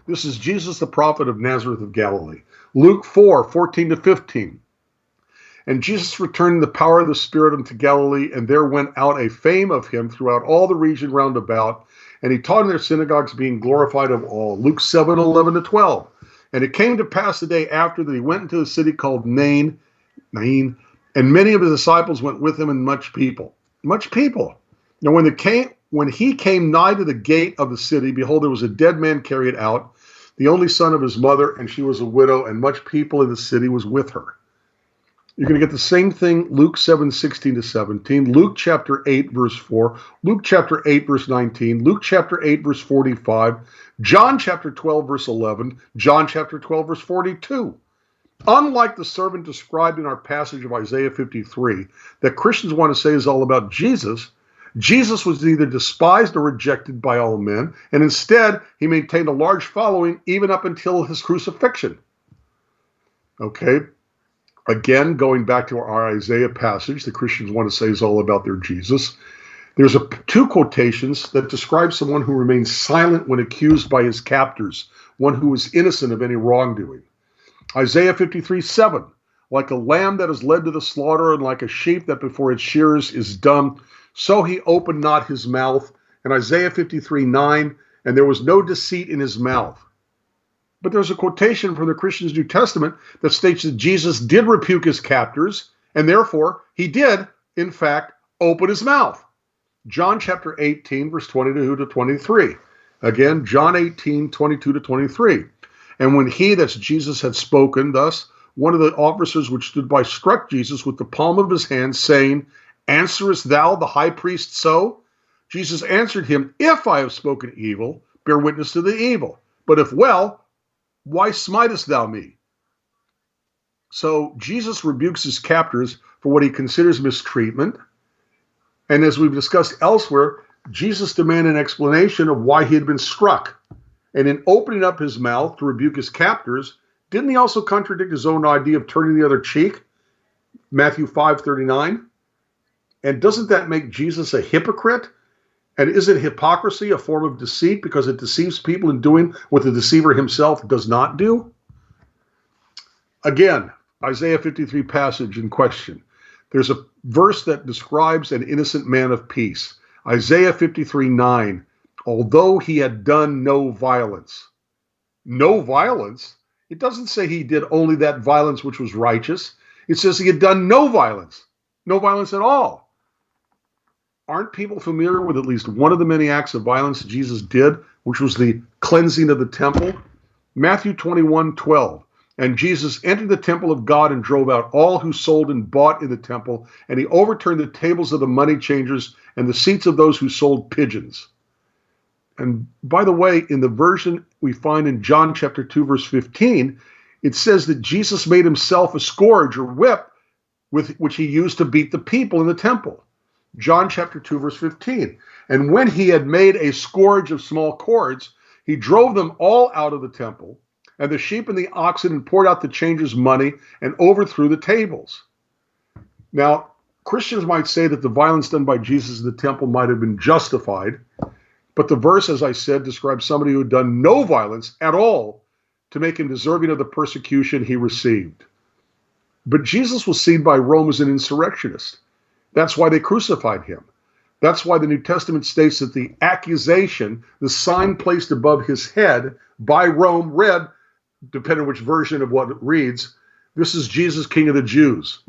this is Jesus the prophet of Nazareth of Galilee. Luke 4:14-15. And Jesus returned in the power of the Spirit unto Galilee, and there went out a fame of him throughout all the region round about. And he taught in their synagogues, being glorified of all. Luke 7:11-12. And it came to pass the day after that he went into the city called Nain, and many of his disciples went with him, and much people. Much people. Now when he came nigh to the gate of the city, behold, there was a dead man carried out, the only son of his mother, and she was a widow, and much people in the city was with her. You're going to get the same thing, Luke 7:16-17, Luke chapter 8, verse 4, Luke chapter 8, verse 19, Luke chapter 8, verse 45, John chapter 12, verse 11, John chapter 12, verse 42. Unlike the servant described in our passage of Isaiah 53, that Christians want to say is all about Jesus, Jesus was neither despised or rejected by all men, and instead he maintained a large following even up until his crucifixion. Okay? Again, going back to our Isaiah passage, the Christians want to say is all about their Jesus. There's two quotations that describe someone who remains silent when accused by his captors, one who is innocent of any wrongdoing. Isaiah 53:7, like a lamb that is led to the slaughter, and like a sheep that before its shearers is dumb, so he opened not his mouth. And Isaiah 53:9, and there was no deceit in his mouth. But there's a quotation from the Christian's New Testament that states that Jesus did rebuke his captors, and therefore he did, in fact, open his mouth. John chapter 18, verse 22-23. Again, John 18, 22-23. And when he, that's Jesus, had spoken thus, one of the officers which stood by struck Jesus with the palm of his hand, saying, Answerest thou the high priest so? Jesus answered him, If I have spoken evil, bear witness to the evil. But if well, why smitest thou me? So Jesus rebukes his captors for what he considers mistreatment. And as we've discussed elsewhere, Jesus demanded an explanation of why he had been struck. And in opening up his mouth to rebuke his captors, didn't he also contradict his own idea of turning the other cheek? Matthew 5:39. And doesn't that make Jesus a hypocrite? And isn't hypocrisy a form of deceit because it deceives people in doing what the deceiver himself does not do? Again, Isaiah 53 passage in question. There's a verse that describes an innocent man of peace. Isaiah 53:9. Although he had done no violence. No violence? It doesn't say he did only that violence which was righteous. It says he had done no violence. No violence at all. Aren't people familiar with at least one of the many acts of violence Jesus did, which was the cleansing of the temple? Matthew 21:12. And Jesus entered the temple of God and drove out all who sold and bought in the temple, and he overturned the tables of the money changers and the seats of those who sold pigeons. And by the way, in the version we find in John chapter 2, verse 15, it says that Jesus made himself a scourge or whip with which he used to beat the people in the temple. John chapter 2, verse 15. And when he had made a scourge of small cords, he drove them all out of the temple, and the sheep and the oxen, and poured out the changers' money, and overthrew the tables. Now, Christians might say that the violence done by Jesus in the temple might have been justified, but the verse, as I said, describes somebody who had done no violence at all to make him deserving of the persecution he received. But Jesus was seen by Rome as an insurrectionist. That's why they crucified him. That's why the New Testament states that the accusation, the sign placed above his head by Rome, read, depending on which version of what it reads, this is Jesus, King of the Jews.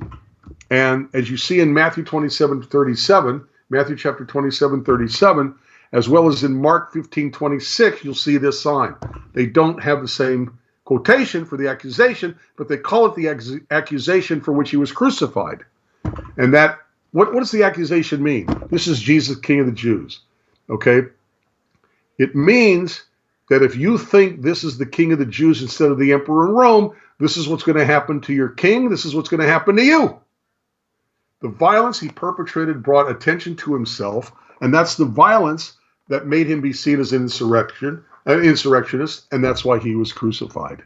And as you see in Matthew 27:37, Matthew chapter 27:37, as well as in Mark 15:26, you'll see this sign. They don't have the same quotation for the accusation, but they call it the accusation for which he was crucified. And that, what does the accusation mean? This is Jesus, King of the Jews. Okay? It means that if you think this is the King of the Jews instead of the Emperor in Rome, this is what's going to happen to your king. This is what's going to happen to you. The violence he perpetrated brought attention to himself, and that's the violence that made him be seen as an insurrectionist, and that's why he was crucified.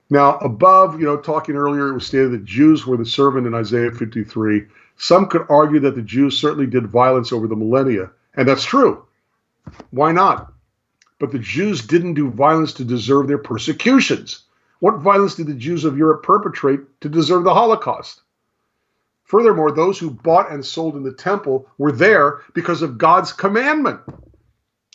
Now, above, talking earlier, it was stated that Jews were the servant in Isaiah 53. Some could argue that the Jews certainly did violence over the millennia, and that's true. Why not? But the Jews didn't do violence to deserve their persecutions. What violence did the Jews of Europe perpetrate to deserve the Holocaust? Furthermore, those who bought and sold in the temple were there because of God's commandment.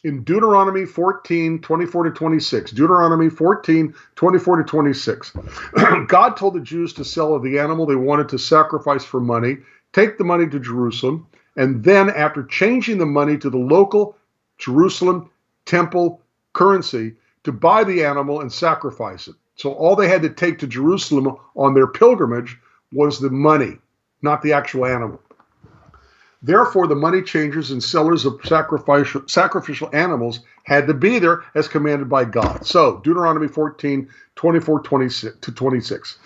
In Deuteronomy 14:24-26, Deuteronomy 14:24-26, God told the Jews to sell the animal they wanted to sacrifice for money, take the money to Jerusalem, and then after changing the money to the local Jerusalem temple currency, to buy the animal and sacrifice it. So all they had to take to Jerusalem on their pilgrimage was the money, not the actual animal. Therefore, the money changers and sellers of sacrificial animals had to be there as commanded by God. So, Deuteronomy 14:24-26.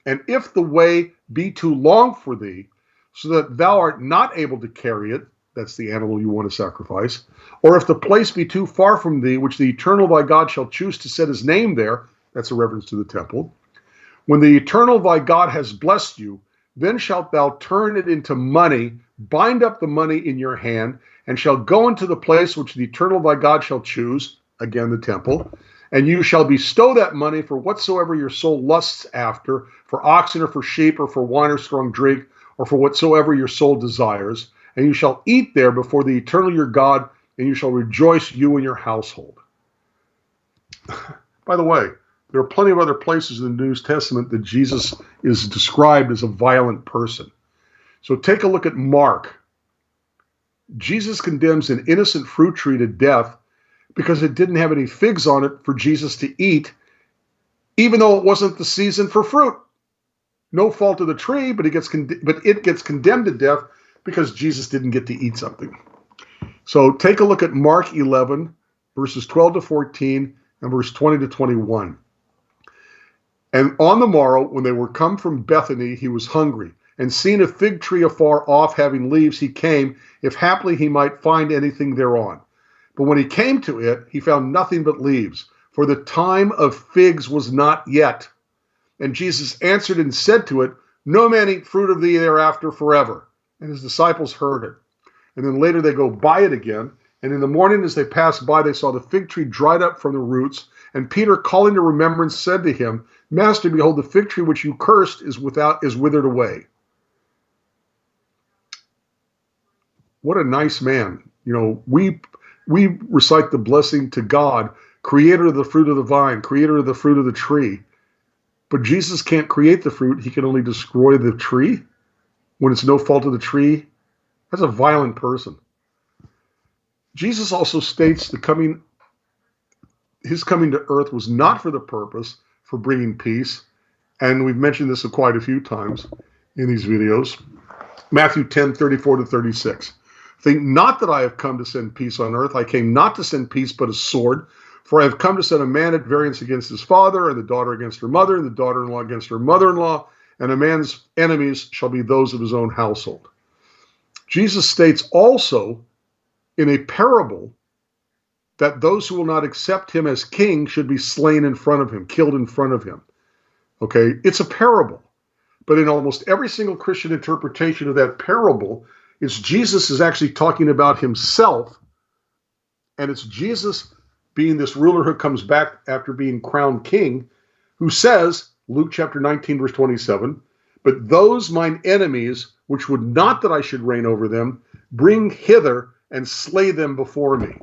And if the way be too long for thee, so that thou art not able to carry it, that's the animal you want to sacrifice, or if the place be too far from thee, which the eternal thy God shall choose to set his name there, that's a reference to the temple, when the eternal thy God has blessed you, then shalt thou turn it into money, bind up the money in your hand, and shall go into the place which the eternal thy God shall choose, again the temple, and you shall bestow that money for whatsoever your soul lusts after, for oxen or for sheep or for wine or strong drink, or for whatsoever your soul desires, and you shall eat there before the eternal your God, and you shall rejoice, you and your household. By the way, there are plenty of other places in the New Testament that Jesus is described as a violent person. So take a look at Mark. Jesus condemns an innocent fruit tree to death because it didn't have any figs on it for Jesus to eat, even though it wasn't the season for fruit. No fault of the tree, but it gets condemned to death because Jesus didn't get to eat something. So take a look at Mark 11, verses 12-14, and verse 20-21. And on the morrow, when they were come from Bethany, he was hungry. And seeing a fig tree afar off having leaves, he came, if haply he might find anything thereon. But when he came to it, he found nothing but leaves, for the time of figs was not yet. And Jesus answered and said to it, No man eat fruit of thee thereafter forever. And his disciples heard it. And then later they go by it again. And in the morning as they passed by, they saw the fig tree dried up from the roots. And Peter, calling to remembrance, said to him, Master, behold, the fig tree which you cursed is withered away. What a nice man. You know, we recite the blessing to God, creator of the fruit of the vine, creator of the fruit of the tree. But Jesus can't create the fruit. He can only destroy the tree when it's no fault of the tree. That's a violent person. Jesus also states his coming to earth was not for the purpose for bringing peace. And we've mentioned this quite a few times in these videos. Matthew 10:34-36. Think not that I have come to send peace on earth. I came not to send peace, but a sword. For I have come to set a man at variance against his father, and the daughter against her mother, and the daughter-in-law against her mother-in-law, and a man's enemies shall be those of his own household. Jesus states also in a parable that those who will not accept him as king should be slain in front of him, killed in front of him. Okay, it's a parable. But in almost every single Christian interpretation of that parable, it's Jesus is actually talking about himself, and it's Jesus being this ruler who comes back after being crowned king, who says, Luke chapter 19, verse 27, But those mine enemies, which would not that I should reign over them, bring hither and slay them before me.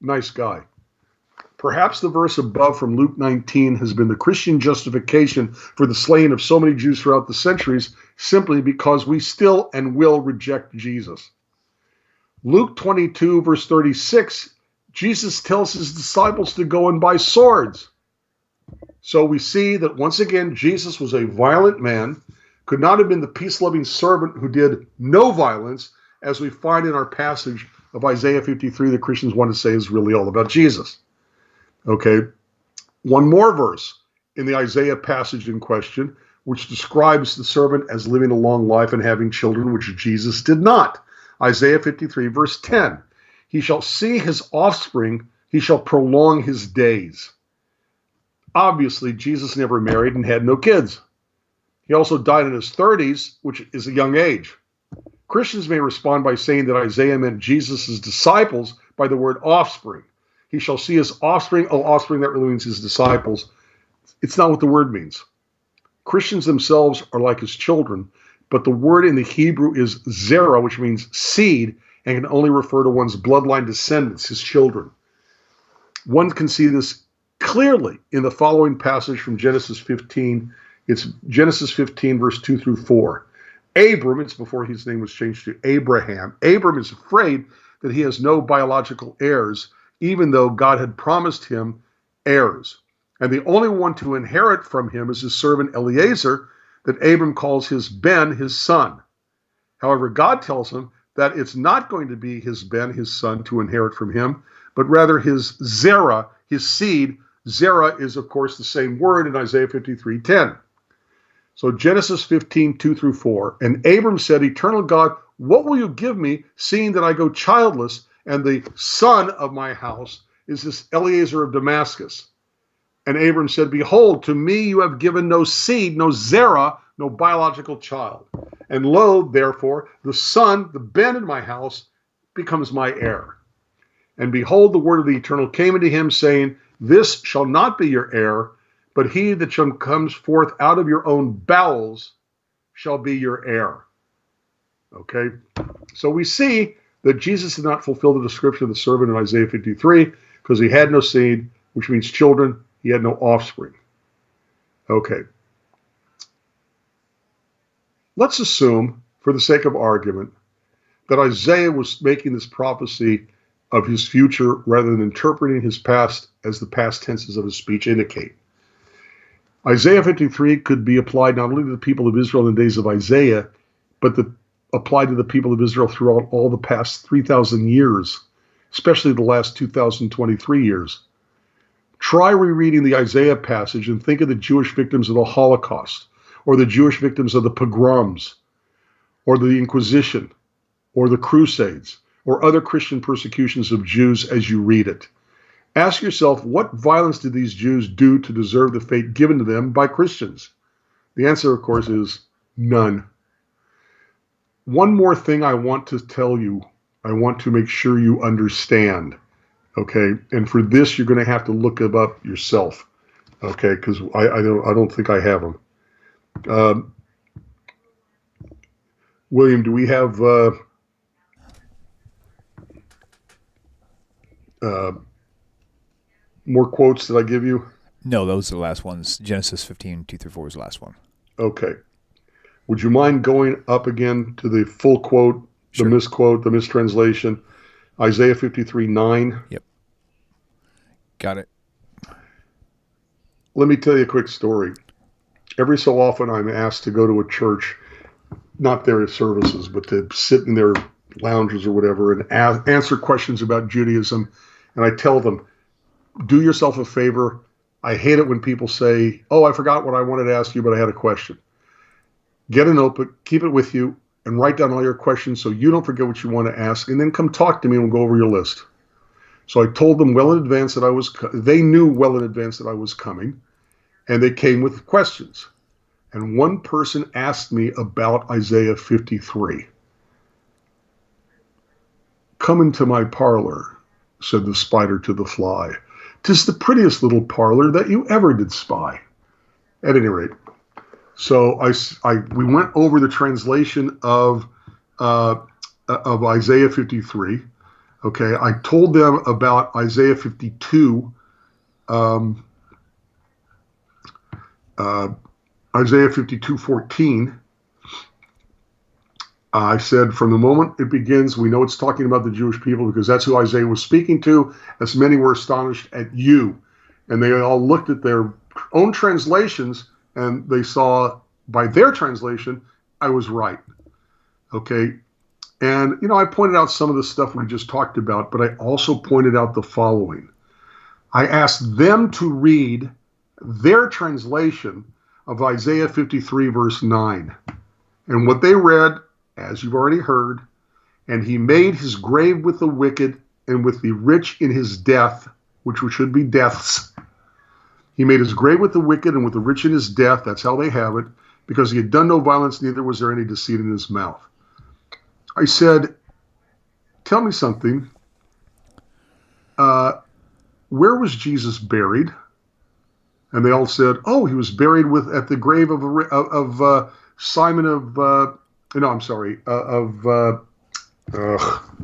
Nice guy. Perhaps the verse above from Luke 19 has been the Christian justification for the slaying of so many Jews throughout the centuries, simply because we still and will reject Jesus. Luke 22, verse 36, Jesus tells his disciples to go and buy swords. So we see that once again, Jesus was a violent man, could not have been the peace-loving servant who did no violence, as we find in our passage of Isaiah 53 that Christians want to say is really all about Jesus. Okay, one more verse in the Isaiah passage in question, which describes the servant as living a long life and having children, which Jesus did not. Isaiah 53, verse 10. He shall see his offspring, he shall prolong his days. Obviously, Jesus never married and had no kids. He also died in his 30s, which is a young age. Christians may respond by saying that Isaiah meant Jesus' disciples by the word offspring. He shall see his offspring. Oh, offspring, that really means his disciples. It's not what the word means. Christians themselves are like his children, but the word in the Hebrew is zera, which means seed, and can only refer to one's bloodline descendants, his children. One can see this clearly in the following passage from Genesis 15. It's Genesis 15, verse 2 through 4. Abram, it's before his name was changed to Abraham. Abram is afraid that he has no biological heirs, even though God had promised him heirs. And the only one to inherit from him is his servant Eliezer, that Abram calls his Ben, his son. However, God tells him that it's not going to be his Ben, his son, to inherit from him, but rather his Zerah, his seed. Zerah is, of course, the same word in Isaiah 53:10. So Genesis 15, 2 through 4. And Abram said, Eternal God, what will you give me, seeing that I go childless, and the son of my house is this Eliezer of Damascus? And Abram said, Behold, to me you have given no seed, no Zerah, no biological child. And lo, therefore, the son, the Ben in my house, becomes my heir. And behold, the word of the Eternal came unto him, saying, This shall not be your heir, but he that comes forth out of your own bowels shall be your heir. Okay? So we see that Jesus did not fulfill the description of the servant in Isaiah 53 because he had no seed, which means children. He had no offspring. Okay. Let's assume, for the sake of argument, that Isaiah was making this prophecy of his future rather than interpreting his past as the past tenses of his speech indicate. Isaiah 53 could be applied not only to the people of Israel in the days of Isaiah, but applied to the people of Israel throughout all the past 3,000 years, especially the last 2,023 years. Try rereading the Isaiah passage and think of the Jewish victims of the Holocaust, or the Jewish victims of the pogroms, or the Inquisition, or the Crusades, or other Christian persecutions of Jews as you read it. Ask yourself, what violence did these Jews do to deserve the fate given to them by Christians? The answer, of course, is none. One more thing I want to tell you, I want to make sure you understand, okay? And for this, you're going to have to look it up yourself, okay? Because I don't think I have them. William, do we have more quotes that I give you? No, those are the last ones. Genesis 15, 2-4 is the last one. Okay. Would you mind going up again to the full quote, Sure. the misquote, the mistranslation? Isaiah 53:9. Yep. Got it. Let me tell you a quick story. Every so often I'm asked to go to a church, not their services, but to sit in their lounges or whatever and answer questions about Judaism. And I tell them, do yourself a favor. I hate it when people say, oh, I forgot what I wanted to ask you, but I had a question. Get a notebook, keep it with you, and write down all your questions so you don't forget what you want to ask, and then come talk to me and we'll go over your list. So I told them well in advance that they knew well in advance that I was coming, and they came with questions. And one person asked me about Isaiah 53. Come into my parlor, said the spider to the fly. 'Tis the prettiest little parlor that you ever did spy. At any rate, so we went over the translation of Isaiah 53. Okay, I told them about Isaiah 52, Isaiah 52:14. I said, from the moment it begins, we know it's talking about the Jewish people because that's who Isaiah was speaking to, as many were astonished at you. And they all looked at their own translations, and they saw by their translation, I was right. Okay. And, I pointed out some of the stuff we just talked about, but I also pointed out the following. I asked them to read their translation of Isaiah 53, verse 9. And what they read, as you've already heard, and he made his grave with the wicked and with the rich in his death, which should be deaths. He made his grave with the wicked and with the rich in his death. That's how they have it. Because he had done no violence, neither was there any deceit in his mouth. I said, tell me something. Where was Jesus buried? And they all said, oh, he was buried at the grave of Simon of, I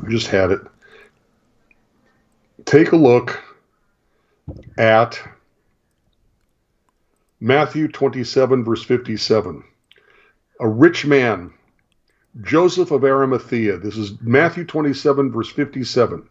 just had it. Take a look at Matthew 27, verse 57. A rich man, Joseph of Arimathea. This is Matthew 27, verse 57.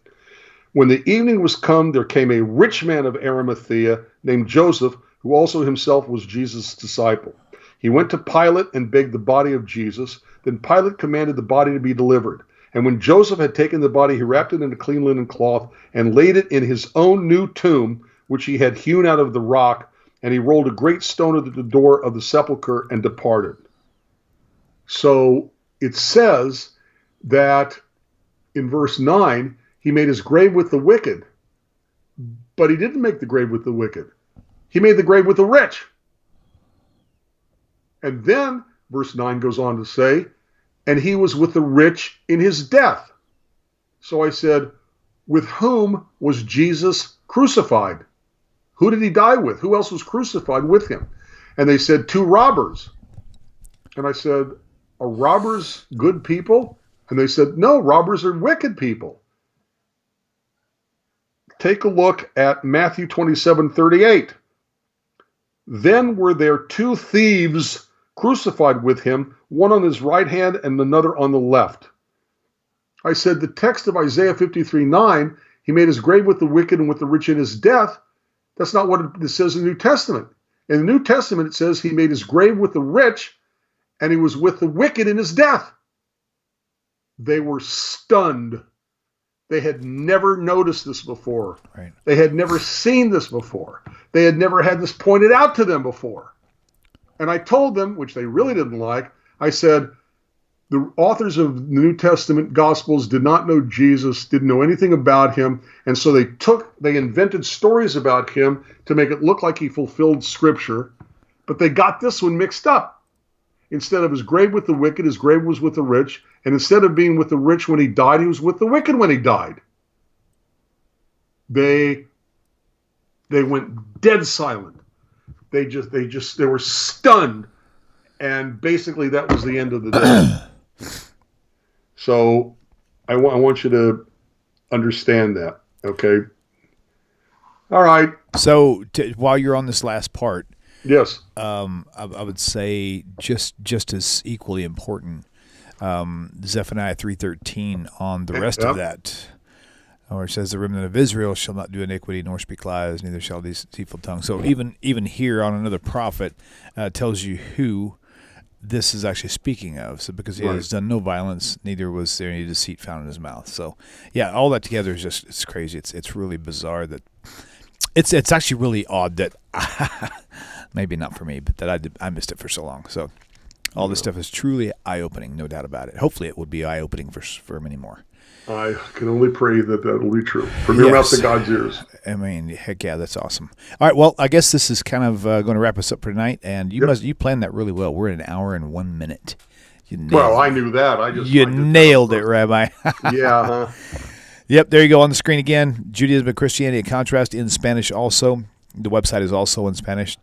When the evening was come, there came a rich man of Arimathea named Joseph, who also himself was Jesus' disciple. He went to Pilate and begged the body of Jesus. Then Pilate commanded the body to be delivered. And when Joseph had taken the body, he wrapped it in a clean linen cloth and laid it in his own new tomb, which he had hewn out of the rock. And he rolled a great stone at the door of the sepulchre and departed. So it says that in verse 9, he made his grave with the wicked, but he didn't make the grave with the wicked. He made the grave with the rich. And then verse 9 goes on to say, and he was with the rich in his death. So I said, with whom was Jesus crucified? Who did he die with? Who else was crucified with him? And they said, 2 robbers. And I said, are robbers good people? And they said, no, robbers are wicked people. Take a look at Matthew 27:38. Then were there 2 thieves crucified with him, one on his right hand and another on the left. I said, the text of Isaiah 53:9, he made his grave with the wicked and with the rich in his death. That's not what it says in the New Testament. In the New Testament, it says he made his grave with the rich and he was with the wicked in his death. They were stunned. They had never noticed this before. Right. They had never seen this before. They had never had this pointed out to them before. And I told them, which they really didn't like, I said, the authors of the New Testament Gospels did not know Jesus, didn't know anything about him, and so they invented stories about him to make it look like he fulfilled Scripture, but they got this one mixed up. Instead of his grave with the wicked, his grave was with the rich, and instead of being with the rich when he died, he was with the wicked when he died. They went dead silent. They were stunned, and basically that was the end of the day. So I want you to understand that, okay? All right. So while you're on this last part, yes, I would say just as equally important, Zephaniah 3:13 on the rest of that, where it says, "The remnant of Israel shall not do iniquity, nor speak lies, neither shall these deceitful tongues." So even here on another prophet tells you who this is actually speaking of. So because he has done no violence, neither was there any deceit found in his mouth. So yeah, all that together is it's crazy. It's really bizarre that it's actually really odd that maybe not for me, but that I missed it for so long. So all this stuff is truly eye-opening, no doubt about it. Hopefully it would be eye-opening for many more. I can only pray that will be true. From your mouth to God's ears. I mean, heck yeah, that's awesome. All right, well, I guess this is kind of going to wrap us up for tonight, and you planned that really well. We're at 1 hour and 1 minute. I knew that. You nailed it, Rabbi. Yeah. Huh? Yep, there you go on the screen again. Judaism and Christianity in Contrast in Spanish also. The website is also in Spanish.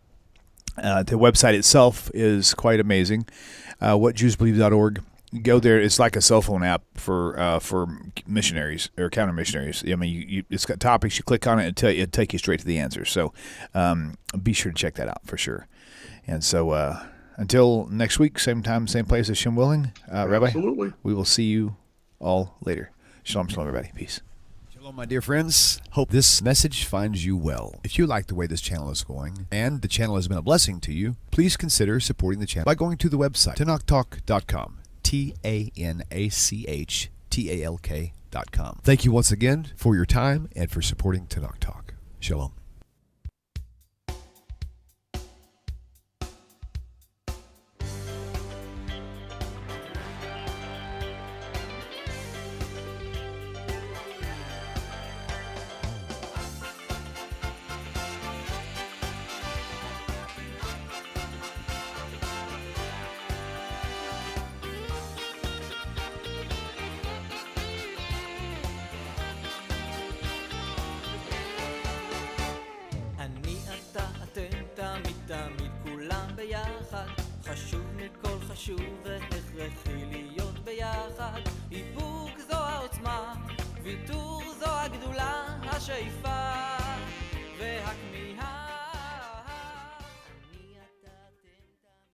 The website itself is quite amazing. Whatjewsbelieve.org. Go there. It's like a cell phone app for missionaries or counter missionaries. I mean, it's got topics. You click on it, it'll take you straight to the answer. So be sure to check that out for sure. And so until next week, same time, same place, Hashem willing, Rabbi, absolutely. We will see you all later. Shalom, shalom, everybody. Peace. Shalom, my dear friends. Hope this message finds you well. If you like the way this channel is going and the channel has been a blessing to you, please consider supporting the channel by going to the website, TaNaChTalk.com. TaNachTalk.com. Thank you once again for your time and for supporting TaNaCh Talk. Shalom.